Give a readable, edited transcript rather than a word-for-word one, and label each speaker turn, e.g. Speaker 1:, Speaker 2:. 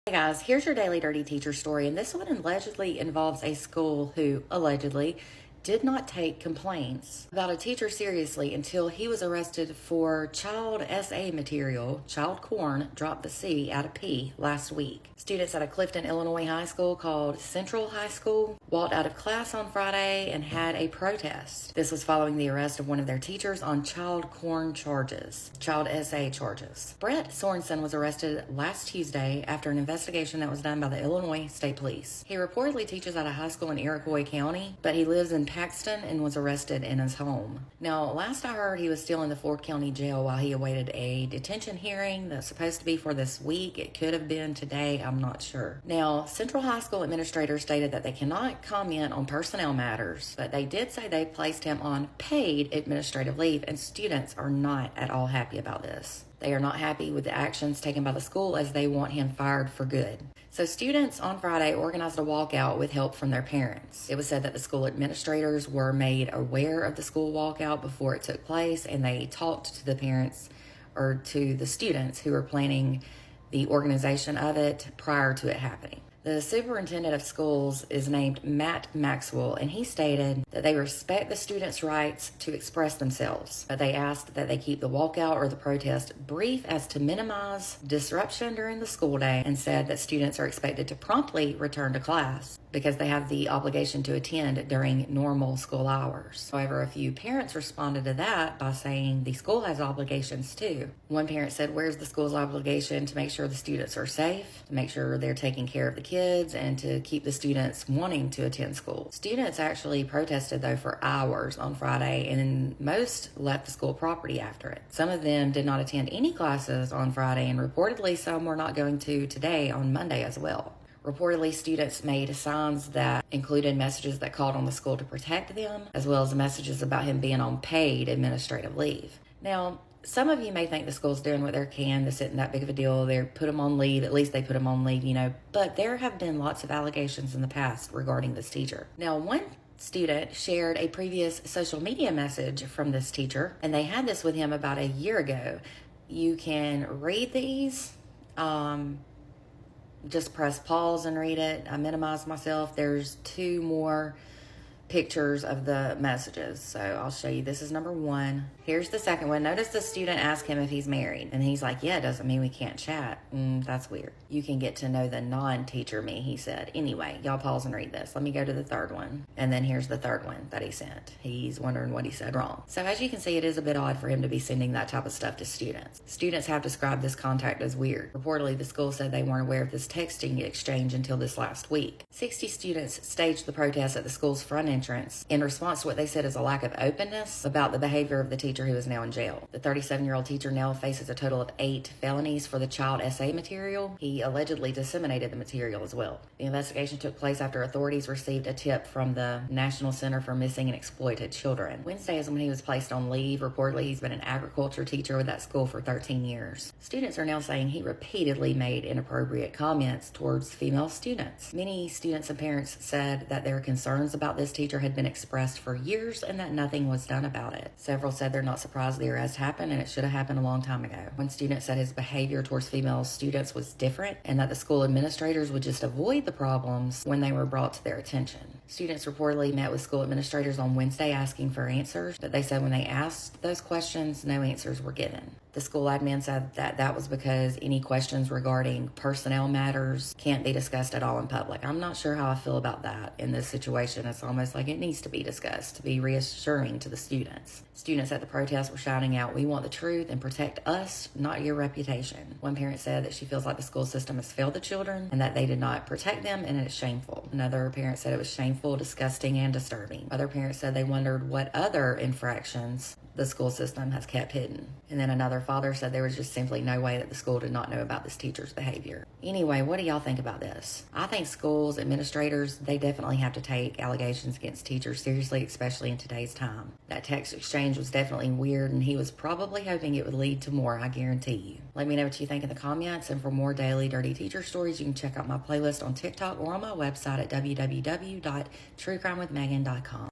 Speaker 1: Hey guys, here's your daily dirty teacher story, and this one allegedly involves a school who allegedly did not take complaints about a teacher seriously until he was arrested for child SA material, child corn, dropped the C out of P last week. Students at a Clifton, Illinois high school called Central High School walked out of class on Friday and had a protest. This was following the arrest of one of their teachers on child corn charges, child SA charges. Brett Sorensen was arrested last Tuesday after an investigation that was done by the Illinois State Police. He reportedly teaches at a high school in Iroquois County, but he lives in Paxton and was arrested in his home. Now, last I heard, he was still in the Ford County Jail while he awaited a detention hearing that's supposed to be for this week. It could have been today, I'm not sure. Now, Central High School administrators stated that they cannot comment on personnel matters, but they did say they placed him on paid administrative leave, and students are not at all happy about this. They are not happy with the actions taken by the school as they want him fired for good. So students on Friday organized a walkout with help from their parents. It was said that the school administrators were made aware of the school walkout before it took place, and they talked to the parents or to the students who were planning the organization of it prior to it happening. The superintendent of schools is named Matt Maxwell, and he stated that they respect the students' rights to express themselves, but they asked that they keep the walkout or the protest brief as to minimize disruption during the school day, and said that students are expected to promptly return to class because they have the obligation to attend during normal school hours. However, a few parents responded to that by saying the school has obligations too. One parent said, where's the school's obligation to make sure the students are safe, to make sure they're taking care of the kids, and to keep the students wanting to attend school? Students actually protested though for hours on Friday, and most left the school property after it. Some of them did not attend any classes on Friday, and reportedly some were not going to today on Monday as well. Reportedly, students made signs that included messages that called on the school to protect them, as well as messages about him being on paid administrative leave. Now, some of you may think the school's doing what they can. This isn't that big of a deal. They put him on leave. At least they put him on leave, But there have been lots of allegations in the past regarding this teacher. Now, one student shared a previous social media message from this teacher, and they had this with him about a year ago. You can read these. Just press pause and read it. I minimized myself. There's two more pictures of the messages, so I'll show you. This is number one. Here's the second one. Notice the student asked him if he's married, and he's like, yeah, it doesn't mean we can't chat. That's weird. You can get to know the non-teacher me, he said. Anyway, y'all pause and read this. Let me go to the third one, and then here's the third one that he sent. He's wondering what he said wrong. So as you can see, it is a bit odd for him to be sending that type of stuff to students. Students have described this contact as weird. Reportedly, the school said they weren't aware of this texting exchange until this last week. 60 students staged the protest at the school's front entrance in response to what they said is a lack of openness about the behavior of the teacher who is now in jail. The 37-year-old teacher now faces a total of 8 felonies for the child SA material. He allegedly disseminated the material as well. The investigation took place after authorities received a tip from the National Center for Missing and Exploited Children. Wednesday is when he was placed on leave. Reportedly, he's been an agriculture teacher with that school for 13 years. Students are now saying he repeatedly made inappropriate comments towards female students. Many students and parents said that their concerns about this teacher had been expressed for years and that nothing was done about it. Several said they're not surprised the arrest happened and it should have happened a long time ago. One student said his behavior towards female students was different and that the school administrators would just avoid the problems when they were brought to their attention. Students reportedly met with school administrators on Wednesday asking for answers, but they said when they asked those questions, no answers were given. The school admin said that that was because any questions regarding personnel matters can't be discussed at all in public. I'm not sure how I feel about that in this situation. It's almost like it needs to be discussed to be reassuring to the students. Students at the protest were shouting out, "We want the truth and protect us, not your reputation." One parent said that she feels like the school system has failed the children and that they did not protect them, and it's shameful. Another parent said it was shameful, disgusting, and disturbing. Other parents said they wondered what other infractions the school system has kept hidden. And then another father said there was just simply no way that the school did not know about this teacher's behavior. Anyway, what do y'all think about this? I think schools, administrators, they definitely have to take allegations against teachers seriously, especially in today's time. That text exchange was definitely weird, and he was probably hoping it would lead to more, I guarantee you. Let me know what you think in the comments, and for more daily dirty teacher stories, you can check out my playlist on TikTok or on my website at www.truecrimewithmegan.com.